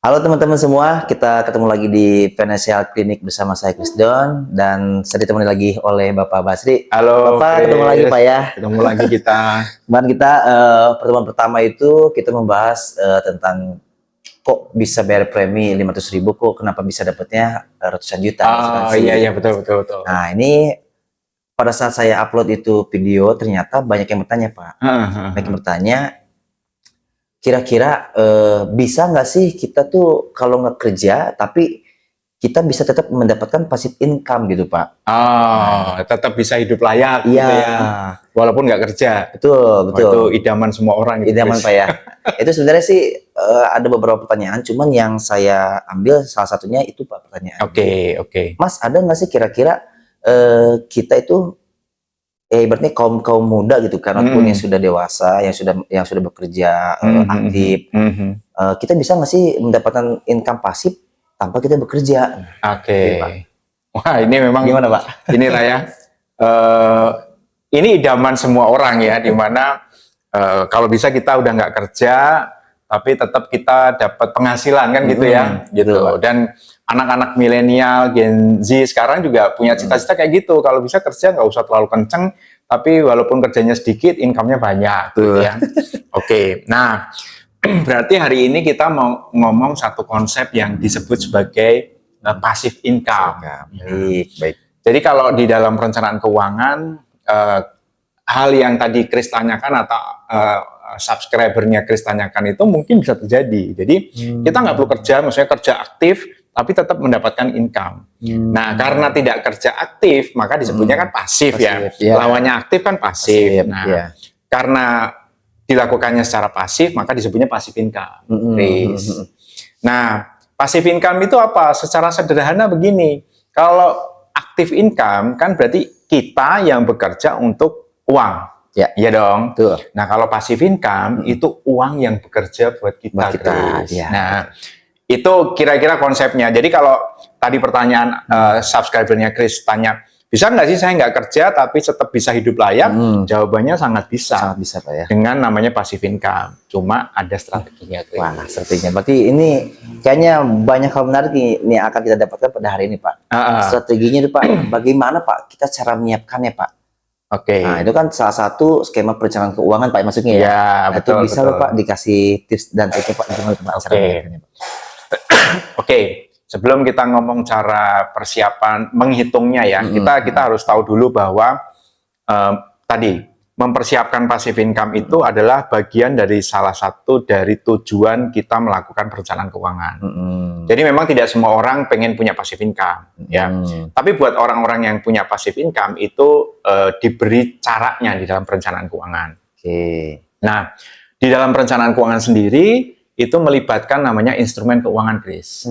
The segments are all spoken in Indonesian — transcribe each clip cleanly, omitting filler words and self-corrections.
Halo teman-teman semua, kita ketemu lagi di Financial Clinic bersama saya Krisdon dan saya ditemani lagi oleh Bapak Basri. Halo, Bapak, Chris. ketemu lagi Pak ya. Ketemu lagi kita. Kemarin kita pertemuan pertama itu kita membahas tentang kok bisa bayar premi 500.000, kok kenapa bisa dapatnya ratusan juta Oh asuransi. iya betul. Nah ini pada saat saya upload itu video ternyata banyak yang bertanya Pak. Banyak yang bertanya, kira-kira bisa nggak sih kita tuh kalau nggak kerja tapi kita bisa tetap mendapatkan passive income gitu Pak? Oh, tetap bisa hidup layak Iya, gitu ya. Walaupun nggak kerja. betul. Itu idaman semua orang gitu. Idaman Chris. Pak ya. Itu sebenarnya sih ada beberapa pertanyaan, cuman yang saya ambil salah satunya itu Pak pertanyaan. Oke. Mas, ada nggak sih kira-kira kita itu ibaratnya kaum muda gitu kan, ataupun yang sudah dewasa, yang sudah bekerja aktif, kita bisa nggak sih mendapatkan income pasif tanpa kita bekerja? Oke. Pak. Wah, ini memang Gimana Pak? ini lah ya. Ini idaman semua orang ya, dimana kalau bisa kita udah nggak kerja, tapi tetap kita dapat penghasilan kan gitu ya, gitu. Betul. Dan anak-anak milenial, Gen Z sekarang juga punya cita-cita kayak gitu. Kalau bisa kerja nggak usah terlalu kenceng, tapi walaupun kerjanya sedikit, income-nya banyak, gitu ya. Oke, nah berarti hari ini kita mau ngomong satu konsep yang disebut sebagai passive income. Baik. Jadi kalau di dalam perencanaan keuangan, hal yang tadi Chris tanyakan atau subscribernya Chris tanyakan itu mungkin bisa terjadi. Jadi kita nggak perlu kerja, maksudnya kerja aktif, tapi tetap mendapatkan income. Nah, karena tidak kerja aktif, maka disebutnya kan pasif ya. Lawannya aktif kan pasif. Nah, karena dilakukannya secara pasif, maka disebutnya passive income. Nah, passive income itu apa? Secara sederhana begini, kalau aktif income kan berarti kita yang bekerja untuk uang. Iya dong. Tuh. Nah, kalau passive income itu uang yang bekerja buat kita. Ya. Nah, itu kira-kira konsepnya. Jadi kalau tadi pertanyaan subscribernya Chris tanya, bisa nggak sih saya nggak kerja tapi tetap bisa hidup layak? Jawabannya sangat bisa. Sangat bisa Pak ya. Dengan namanya passive income. Cuma ada strateginya. Chris. Wah, strateginya. Berarti ini kayaknya banyak hal menarik nih yang akan kita dapatkan pada hari ini Pak. Strateginya itu Pak, bagaimana Pak kita cara menyiapkannya Pak? Oke. Nah, itu kan salah satu skema perencanaan keuangan Pak maksudnya ya. Ya, nah, betul. Itu bisa loh Pak dikasih tips dan triknya Pak gimana Pak cara menyiapkannya Pak? Oke. Sebelum kita ngomong cara persiapan menghitungnya ya, kita harus tahu dulu bahwa tadi mempersiapkan passive income itu adalah bagian dari salah satu dari tujuan kita melakukan perencanaan keuangan. Jadi memang tidak semua orang pengen punya passive income, ya. Tapi buat orang-orang yang punya passive income itu diberi caranya di dalam perencanaan keuangan. Nah, di dalam perencanaan keuangan sendiri itu melibatkan namanya instrumen keuangan, Chris.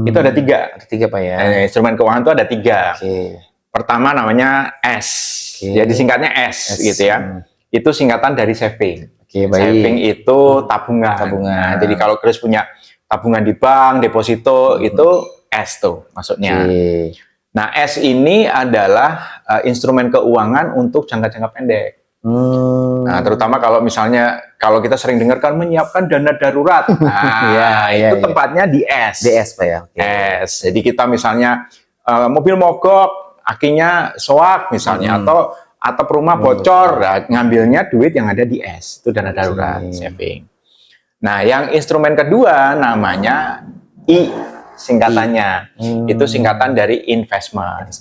Itu ada 3. Ada 3 Pak ya. Instrumen keuangan itu ada 3. Pertama namanya S. Jadi singkatnya S gitu ya. Itu singkatan dari saving. Saving itu tabungan. Nah, jadi kalau Chris punya tabungan di bank, deposito, itu S tuh maksudnya. Nah, S ini adalah instrumen keuangan untuk jangka-jangka pendek. Nah, terutama kalau misalnya kalau kita sering dengar kan menyiapkan dana darurat. Nah, itu tempatnya di S. Di S Pak ya. S. Jadi kita misalnya mobil mogok, akinya soak misalnya, atau atap rumah bocor, nah, ngambilnya duit yang ada di S. Itu dana darurat, saving. Nah, yang instrumen kedua namanya I singkatannya. Itu singkatan dari investment.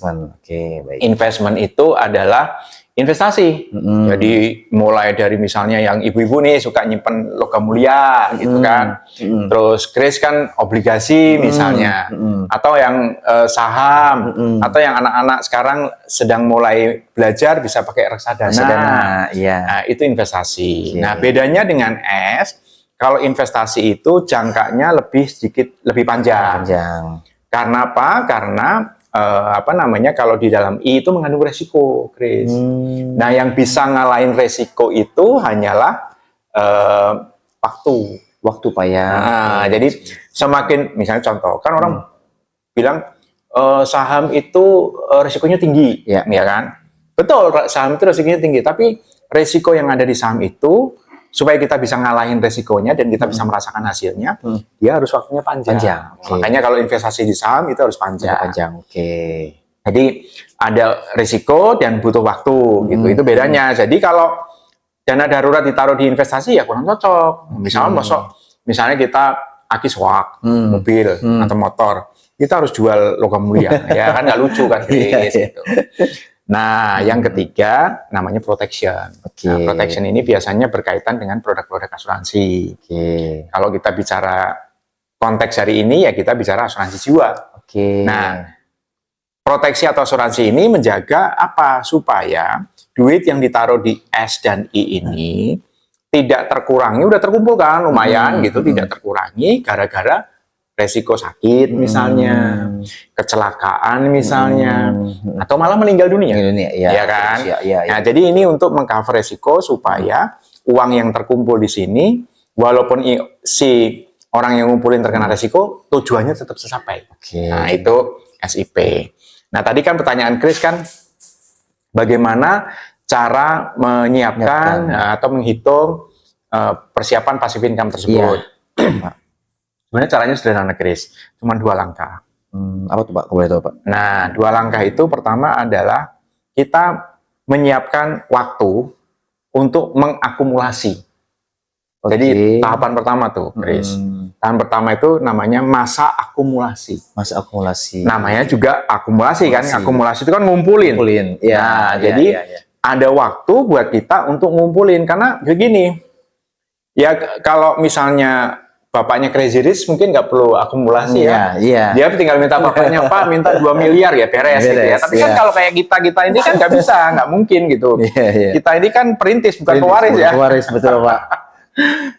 Baik. Investment itu adalah investasi. Jadi mulai dari misalnya yang ibu-ibu nih suka nyimpen logam mulia gitu kan. Terus Chris kan obligasi misalnya. Atau yang saham. Atau yang anak-anak sekarang sedang mulai belajar bisa pakai reksadana. Nah, itu investasi. Nah, bedanya dengan S, kalau investasi itu jangkanya lebih panjang. Karena apa? Karena kalau di dalam I itu mengandung resiko, Chris. Nah, yang bisa ngalahin resiko itu hanyalah waktu Pak ya. Nah, jadi semakin misalnya contoh, kan orang bilang saham itu resikonya tinggi, ya kan? Betul, saham itu resikonya tinggi, tapi resiko yang ada di saham itu supaya kita bisa ngalahin resikonya dan kita bisa merasakan hasilnya, dia harus waktunya panjang. Okay. Makanya kalau investasi di saham itu harus panjang. Oke. Jadi ada risiko dan butuh waktu gitu. Itu bedanya. Jadi kalau dana darurat ditaruh di investasi ya kurang cocok. Misalnya kita akiswak, mobil atau motor, kita harus jual logam mulia. Ya kan nggak lucu kan, Chris, gitu. Nah, yang ketiga namanya protection. Nah, protection ini biasanya berkaitan dengan produk-produk asuransi. Kalau kita bicara konteks hari ini ya kita bicara asuransi jiwa. Nah, proteksi atau asuransi ini menjaga apa? Supaya duit yang ditaruh di S dan I ini tidak terkurangi, udah terkumpul kan lumayan gitu, tidak terkurangi gara-gara resiko sakit misalnya, kecelakaan misalnya, atau malah meninggal dunia. Ya kan? Nah, jadi ini untuk mengcover resiko supaya uang yang terkumpul di sini, walaupun si orang yang ngumpulin terkena resiko, tujuannya tetap tercapai. Nah, itu SIP. Nah, tadi kan pertanyaan Chris kan, bagaimana cara menyiapkan atau menghitung persiapan passive income tersebut. Sebenarnya caranya sederhana, Chris. Cuma 2 langkah. Apa tuh Pak? Boleh tahu Pak? Nah, 2 langkah itu pertama adalah kita menyiapkan waktu untuk mengakumulasi. Jadi tahapan pertama tuh, Chris. Tahapan pertama itu namanya masa akumulasi. Masa akumulasi. Namanya juga akumulasi kan. Akumulasi itu kan ngumpulin. Nah, jadi ada waktu buat kita untuk ngumpulin. Karena begini, ya kalau misalnya bapaknya Crazy Rich mungkin nggak perlu akumulasi ya. Dia tinggal minta bapaknya, Pak minta 2 miliar ya beres gitu ya. Tapi kan kalau kayak kita ini kan nggak bisa, nggak mungkin gitu. Kita ini kan perintis bukan pewaris ya. Pewaris, betul Pak.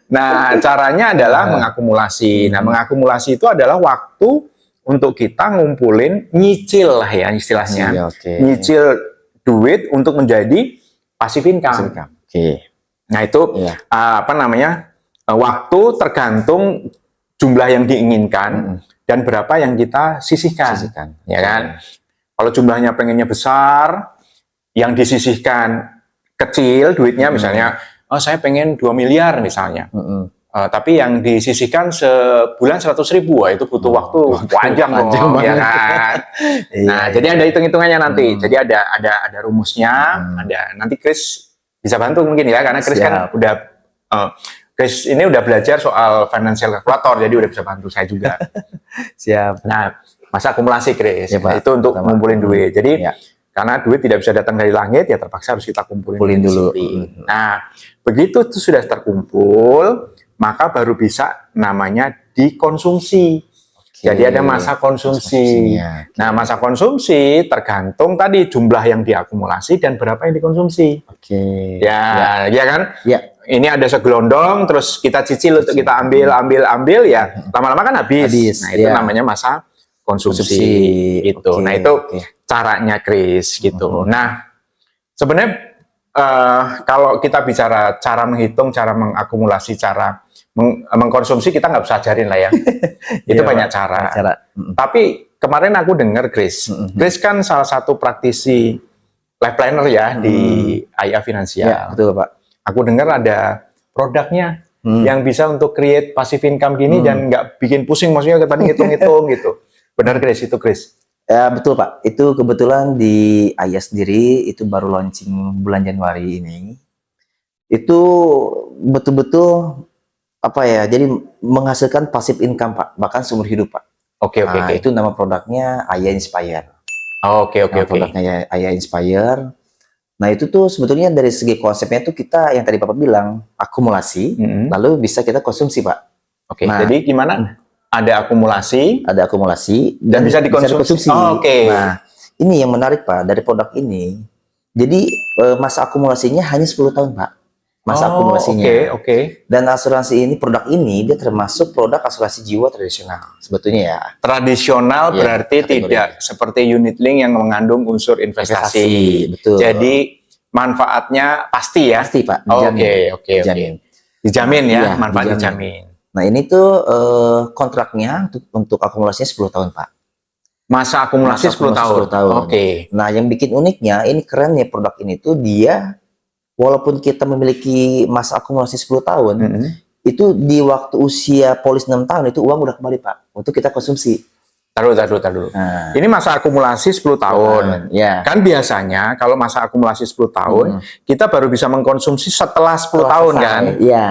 Nah, caranya adalah mengakumulasi. Nah, mengakumulasi itu adalah waktu untuk kita ngumpulin, nyicil lah ya istilahnya. Nyicil duit untuk menjadi passive income. Nah, itu apa namanya? Waktu tergantung jumlah yang diinginkan dan berapa yang kita sisihkan. Ya kan? Kalau jumlahnya pengennya besar, yang disisihkan kecil duitnya misalnya, oh saya pengen 2 miliar misalnya. Tapi yang disisihkan sebulan 100.000, itu butuh waktu panjang dong, ya kan? Nah, jadi ada hitung-hitungannya nanti. Jadi ada rumusnya, ada nanti Chris bisa bantu mungkin ya, karena Chris kan udah Chris ini udah belajar soal financial calculator, jadi udah bisa bantu saya juga. Nah, masa akumulasi Chris, itu untuk ngumpulin duit. Jadi karena duit tidak bisa datang dari langit, ya terpaksa harus kita kumpulin dulu. Nah, begitu itu sudah terkumpul, maka baru bisa namanya dikonsumsi. Jadi ada masa konsumsi. Nah, masa konsumsi tergantung tadi jumlah yang diakumulasi dan berapa yang dikonsumsi. Ya kan? Ini ada segelondong, terus kita cicil untuk kita ambil ya, lama-lama kan habis. Nah, itu namanya masa konsumsi. Gitu. Nah, itu caranya Chris gitu. Nah, sebenarnya kalau kita bicara cara menghitung, cara mengakumulasi, cara mengkonsumsi, kita nggak bisa ajarin lah ya. Itu banyak cara. Tapi kemarin aku dengar Chris kan salah satu praktisi life planner ya di IA Finansial. Betul Pak. Aku dengar ada produknya yang bisa untuk create passive income gini dan nggak bikin pusing, maksudnya tadi ngitung-ngitung gitu. Benar Chris, itu Chris? Ya betul Pak. Itu kebetulan di IA sendiri itu baru launching bulan Januari ini. Itu betul-betul apa ya? Jadi menghasilkan passive income Pak, bahkan seumur hidup Pak. Itu nama produknya IA Inspire. Produknya IA Inspire. Nah, itu tuh sebetulnya dari segi konsepnya tuh kita yang tadi Bapak bilang akumulasi, lalu bisa kita konsumsi Pak. Jadi gimana? Ada akumulasi, dan bisa dikonsumsi. Nah, ini yang menarik Pak dari produk ini. Jadi masa akumulasinya hanya 10 tahun Pak. Masa akumulasinya. Dan asuransi ini, produk ini dia termasuk produk asuransi jiwa tradisional sebetulnya ya. Tradisional berarti tidak seperti unit link yang mengandung unsur investasi. Betul. Jadi manfaatnya pasti ya. Pasti Pak. Dijamin ya, manfaat dijamin. Nah, ini tuh kontraknya untuk akumulasinya 10 tahun Pak. Masa akumulasi 10 tahun. Nah, yang bikin uniknya, ini kerennya produk ini tuh dia walaupun kita memiliki masa akumulasi 10 tahun, itu di waktu usia polis 6 tahun itu uang udah kembali Pak untuk kita konsumsi. Taruh. Nah. Ini masa akumulasi 10 tahun. Ya. Kan biasanya kalau masa akumulasi 10 tahun, kita baru bisa mengkonsumsi setelah 10 tahun selesai, kan? Iya.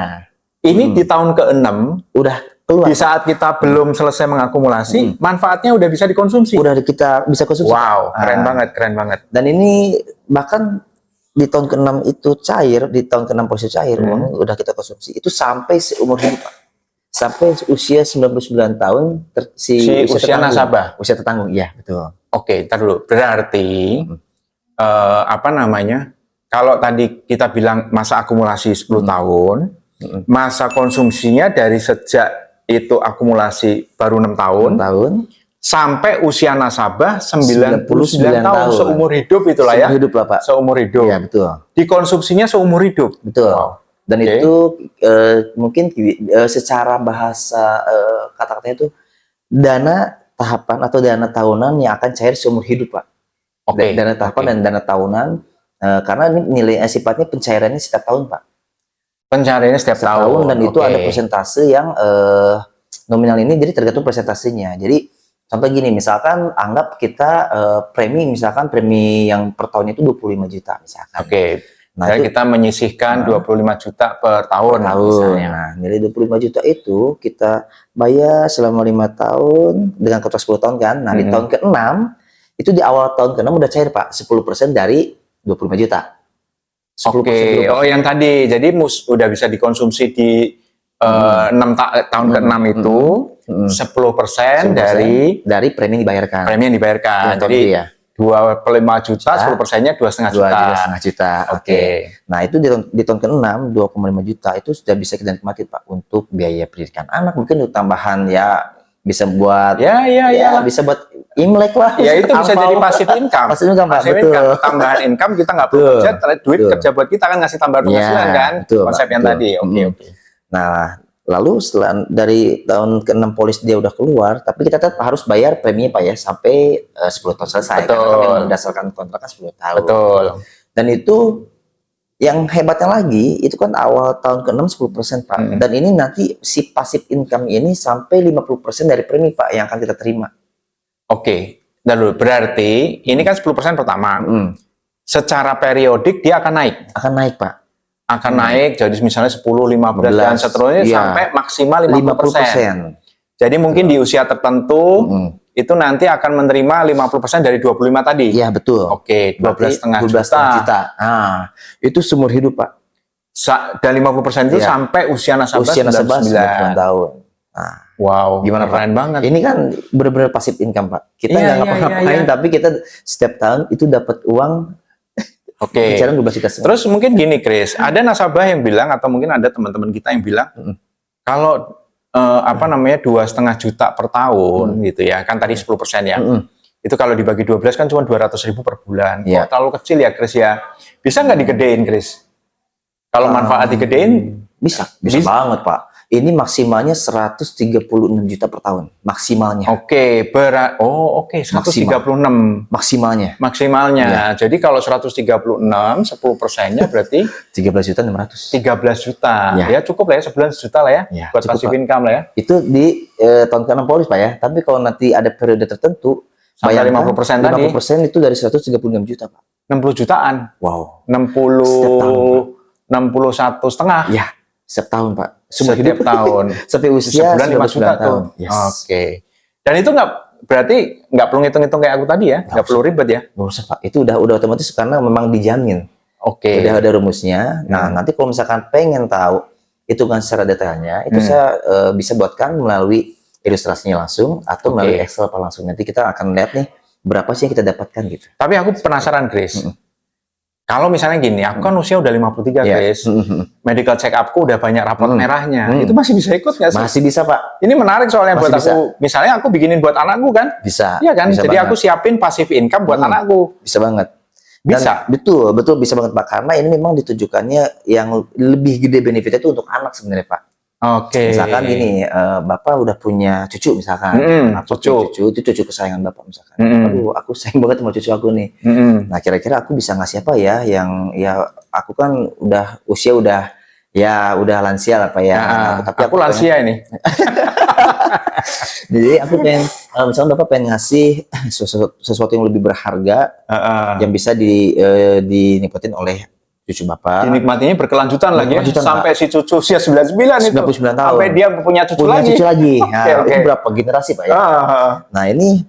Ini di tahun ke-6, udah keluar. di saat kita belum selesai mengakumulasi, manfaatnya udah bisa dikonsumsi. Udah kita bisa konsumsi. Wow, keren banget. Dan ini bahkan di tahun ke-6 itu cair, di tahun ke-6 posisi cair, uang udah kita konsumsi. Itu sampai seumur hidup, Pak. Sampai usia 99 tahun usia nasabah. Usia tertanggung, iya betul. Oke, ntar dulu. Berarti apa namanya? Kalau tadi kita bilang masa akumulasi 10 tahun, masa konsumsinya dari sejak itu akumulasi baru 6 tahun, sampai usia nasabah 99 tahun, seumur hidup itulah ya. Seumur hidup lah Pak. Seumur hidup. Iya betul. Dikonsumsinya seumur hidup. Betul. Wow. Dan itu mungkin secara bahasa kata-katanya itu dana tahapan atau dana tahunan yang akan cair seumur hidup Pak. Dana tahapan dan dana tahunan karena ini nilai sifatnya pencairannya setiap tahun Pak. Pencairannya setiap tahun dan itu ada persentase yang nominal ini jadi tergantung persentasenya. Jadi contoh gini, misalkan anggap kita premi yang per tahun itu 25 juta misalkan. Nah, itu, kita menyisihkan 25 juta per tahun misalnya. Nah, nilai 25 juta itu kita bayar selama 5 tahun dengan kontrak 10 tahun kan. Nah, di tahun ke-6 itu di awal tahun ke-6 udah cair Pak, 10% dari 25 juta. Oh yang tadi, jadi udah bisa dikonsumsi di 6 tahun ke-6 itu 10% dari premi yang dibayarkan. Premi yang dibayarkan. Jadi 25 juta, 10%-nya 2,5 juta. Nah itu di tahun ke-6 2,5 juta itu sudah bisa kita nikmati Pak untuk biaya pendidikan anak, mungkin untuk tambahan ya bisa buat bisa buat Imlek lah. Ya itu bisa jadi passive income. Passive income, Pak. Betul. Tambahan income kita nggak perlu kerja, duit kerja buat kita kan ngasih tambahan penghasilan kan. Konsep yang tadi. Oke. Nah, lalu setelah dari tahun ke-6 polis dia udah keluar, tapi kita tetap harus bayar premi Pak ya sampai 10 tahun selesai. Betul. Karena berdasarkan kontraknya 10 tahun. Betul. Dan itu yang hebatnya lagi, itu kan awal tahun ke-6 10% Pak. Dan ini nanti si passive income ini sampai 50% dari premi Pak yang akan kita terima. Lalu berarti ini kan 10% pertama. Secara periodik dia akan naik. Akan naik Pak. Akan naik, jadi misalnya 10, 15 dan seterusnya sampai maksimal 50%. Jadi mungkin di usia tertentu itu nanti akan menerima 50% dari 25 tadi. Iya betul. 12,5 juta. Nah, itu seumur hidup Pak. Dan 50% itu sampai usia nasabah 99 tahun. Nah, wow, gimana keren banget. Ini kan benar-benar passive income Pak. Kita nggak ngapa-ngapain, tapi kita setiap tahun itu dapat uang. Bicara 12 juta. Terus mungkin gini, Chris, ada nasabah yang bilang atau mungkin ada teman-teman kita yang bilang kalau 2,5 juta per tahun gitu ya, kan tadi 10% ya. Itu kalau dibagi 12 kan cuma 200.000 per bulan. Kok terlalu kecil ya, Chris ya? Bisa nggak digedein, Chris? Kalau manfaat digedein bisa banget Pak. Ini maksimalnya 136 juta per tahun, maksimalnya. 136 maksimalnya. Jadi kalau 136 10%-nya berarti 13.600. 13 juta. Ya cukup lah ya, 11 juta lah ya, buat passive income lah ya. Itu di tahun ke-6 polis Pak ya. Tapi kalau nanti ada periode tertentu sampai 50% tadi. 50% itu dari 136 juta Pak. 60 jutaan. Wow. 61,5. Ya, setiap tahun Pak. Setiap tahun. Sampai usia sebulan 5 juta tuh. Dan itu berarti nggak perlu ngitung-ngitung kayak aku tadi ya, nggak perlu ribet ya. Nggak usah Pak. Itu udah otomatis karena memang dijamin. Udah ada rumusnya. Nah, nanti kalau misalkan pengen tahu hitungan secara detailnya, itu saya bisa buatkan melalui ilustrasinya langsung atau melalui Excel Pak langsung. Nanti kita akan lihat nih berapa sih yang kita dapatkan gitu. Tapi aku penasaran, Chris. Kalau misalnya gini, aku kan usia udah 53, Chris. Medical check up-ku udah banyak rapor merahnya. Itu masih bisa ikut nggak sih? Masih bisa, Pak. Ini menarik soalnya buat aku. Misalnya aku bikinin buat anakku kan? Bisa. Iya kan? Jadi aku siapin passive income buat anakku. Bisa banget. Bisa. Betul bisa banget Pak. Karena ini memang ditujukannya yang lebih gede benefitnya itu untuk anak sebenarnya Pak. Oke. Misalkan gini, Bapak udah punya cucu misalkan, aku punya cucu, itu cucu kesayangan Bapak misalkan. Aduh, aku sayang banget sama cucu aku nih. Nah, kira-kira aku bisa ngasih apa ya yang ya aku kan usia udah lansia lah Pak ya. Tapi aku lansia ini. Jadi aku pengen, misalnya Bapak pengen ngasih sesuatu yang lebih berharga, yang bisa dinikmatin oleh cucu Bapak. Dinikmatinya berkelanjutan lagi ya, sampai Pak. si cucu usia 99 itu. 99 tahun. Sampai dia punya cucu lagi. Nah, itu berapa generasi Pak ya? Nah, ini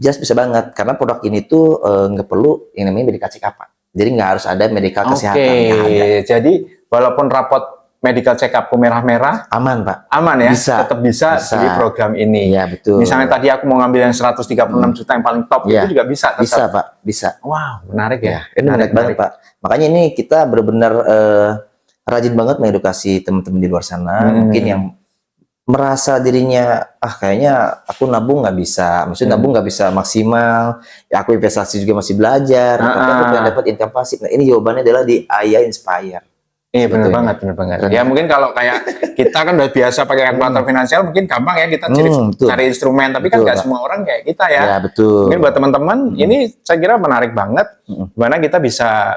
jelas bisa banget, karena produk ini tuh nggak perlu yang namanya medical check up. Jadi nggak harus ada medical kesehatan. Jadi walaupun rapot medical check up merah-merah, aman Pak. Aman ya, tetap bisa di program ini. Iya betul. Misalnya tadi aku mau ngambil yang 136 juta yang paling top, itu juga bisa. Bisa Pak, bisa. Wow, menarik ya. Ini menarik banget Pak. Makanya ini kita benar-benar rajin banget mengedukasi teman-teman di luar sana. Mungkin yang merasa dirinya kayaknya aku nabung nggak bisa, maksudnya nabung nggak bisa maksimal, ya aku investasi juga masih belajar, tapi aku pengen dapat income pasif. Nah, ini jawabannya adalah di Aya Inspire. Iya benar banget. Ya mungkin kalau kayak kita kan udah biasa pakai kalkulator finansial, mungkin gampang ya kita cari instrumen, tapi kan nggak semua orang kayak kita ya. Ya betul. Mungkin buat teman-teman ini saya kira menarik banget, dimana kita bisa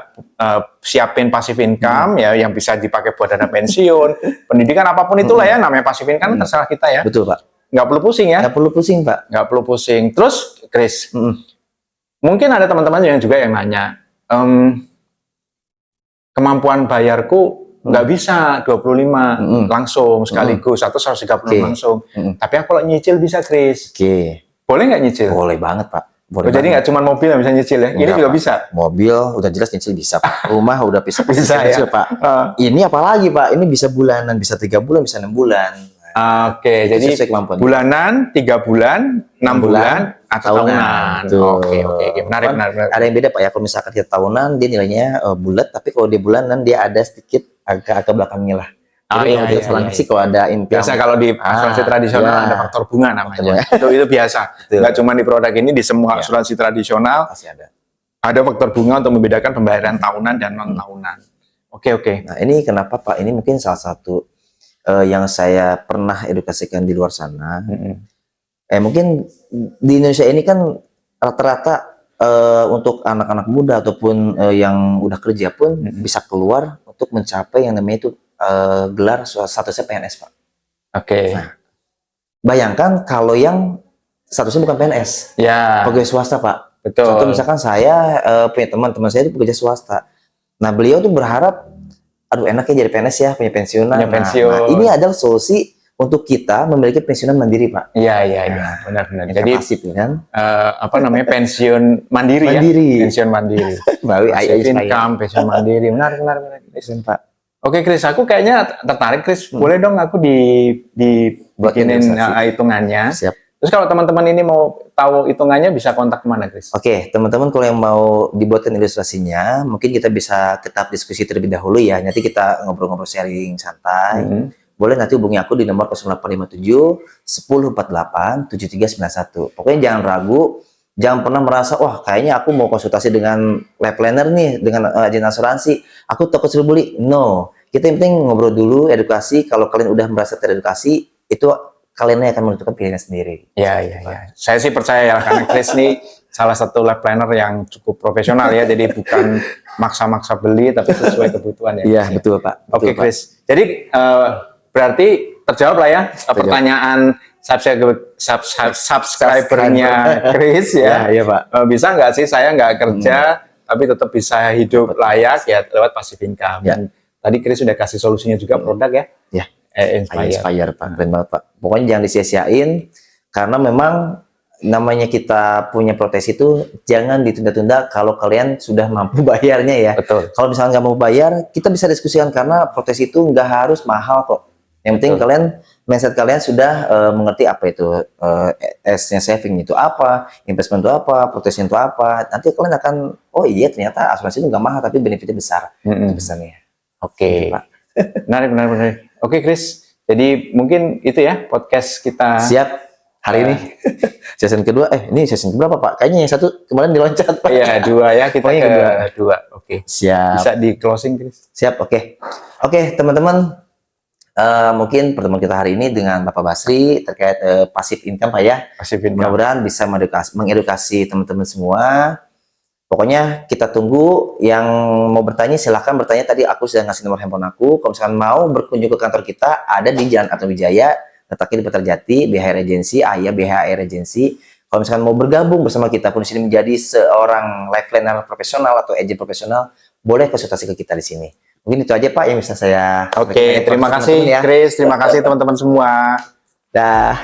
siapin passive income ya, yang bisa dipakai buat dana pensiun, pendidikan apapun itulah ya, namanya passive income terserah kita ya. Betul Pak. Nggak perlu pusing ya. Nggak perlu pusing Pak. Nggak perlu pusing. Terus Chris, mungkin ada teman-teman yang juga yang nanya. Kemampuan bayarku nggak bisa 25 langsung sekaligus atau 130 langsung. Tapi aku kalau nyicil bisa, Chris. Boleh nggak nyicil? Boleh banget, Pak. Boleh jadi nggak cuma mobil yang bisa nyicil ya? Ini juga bisa? Mobil udah jelas nyicil bisa, Pak. Rumah udah bisa nyicil, Pak. Ini apalagi, Pak? Ini bisa bulanan, bisa 3 bulan, bisa 6 bulan. Oke, jadi bulanan, 3 bulan, 6 bulan, atau tahunan. Oke, menarik. Ada yang beda Pak ya, kalau misalkan kita tahunan dia nilainya bulat, tapi kalau dia bulanan dia ada sedikit agak belakangnya lah. Jadi kalau sih kalau ada income. Biasa kalau di asuransi tradisional ada faktor bunga namanya. Itu biasa. Nggak cuma di produk ini, di semua asuransi tradisional pasti ada. Ada faktor bunga untuk membedakan pembayaran tahunan dan non tahunan. Oke. Nah ini kenapa Pak? Ini mungkin salah satu yang saya pernah edukasikan di luar sana. Mungkin di Indonesia ini kan rata-rata untuk anak-anak muda ataupun yang udah kerja pun bisa keluar untuk mencapai yang namanya itu gelar statusnya PNS Pak. Nah, bayangkan kalau yang statusnya bukan PNS, pegawai swasta Pak. Betul. Contoh misalkan saya punya teman itu pekerja swasta. Nah beliau tuh berharap, aduh enaknya jadi PNS ya, punya pensiunan. Nah, ini adalah solusi untuk kita memiliki pensiunan mandiri, Pak. Iya, benar. Jadi pasif, kan? Pensiun mandiri. Ya? Pensiun mandiri. Melalui income, pensiun mandiri. Menarik. Pensiun, Pak. Oke, Chris, aku kayaknya tertarik, Chris. Boleh dong aku dibikinin hitungannya. Siap. Terus kalau teman-teman ini mau tahu hitungannya bisa kontak kemana, Chris? Oke, teman-teman kalau yang mau dibuatkan ilustrasinya, mungkin kita bisa tetap diskusi terlebih dahulu ya. Nanti kita ngobrol-ngobrol sharing santai. Boleh nanti hubungi aku di nomor 0857 1048 7391. Pokoknya jangan ragu, jangan pernah merasa, wah kayaknya aku mau konsultasi dengan life planner nih, dengan agen asuransi, aku takut suruh beli. No, kita yang penting ngobrol dulu, edukasi. Kalau kalian udah merasa teredukasi, itu kalian akan menentukan pilihannya sendiri. Iya. Saya sih percaya ya, karena Chris nih salah satu life planner yang cukup profesional ya, jadi bukan maksa-maksa beli, tapi sesuai kebutuhan ya. Iya, betul Pak. Oke, Chris. Jadi berarti terjawab lah ya pertanyaan subscribernya Chris ya. Iya Pak. Bisa nggak sih saya nggak kerja tapi tetap bisa hidup layak ya lewat passive income. Dan tadi Chris sudah kasih solusinya juga produk ya. Iya. Inspire Pak, keren banget Pak. Pokoknya jangan disia-siain karena memang namanya kita punya proteksi itu jangan ditunda-tunda kalau kalian sudah mampu bayarnya ya. Betul. Kalau misalnya nggak mau bayar, kita bisa diskusikan karena proteksi itu nggak harus mahal kok. Yang penting kalian, mindset kalian sudah mengerti apa itu S-nya saving itu apa, investment itu apa, proteksi itu apa. Nanti kalian akan, oh iya ternyata asuransi itu nggak mahal tapi benefitnya besar. Itu pesannya. Oke. Pak. Benar. Oke, Chris. Jadi mungkin itu ya podcast kita. Siap. Hari ini season kedua, ini season berapa Pak? Kayaknya yang satu kemarin diloncat Pak. Iya, 2 ya, kita kedua. Oke. Siap. Bisa di closing, Chris. Siap, oke, teman-teman. mungkin pertemuan kita hari ini dengan Bapak Basri terkait passive income Pak ya. Passive income. Mudah-mudahan bisa mengedukasi teman-teman semua. Pokoknya kita tunggu, yang mau bertanya silahkan bertanya, tadi aku sudah ngasih nomor handphone aku. Kalau misalkan mau berkunjung ke kantor kita, ada di Jalan Atmawijaya, letaknya di Peterjati, BHR Agency, Ayah BHR Agency. Kalau misalkan mau bergabung bersama kita pun di sini menjadi seorang life planner profesional atau agent profesional, boleh konsultasi ke kita di sini. Mungkin itu aja Pak yang bisa saya. Oke, terima kasih ya. Chris, terima kasih teman-teman semua. Dah.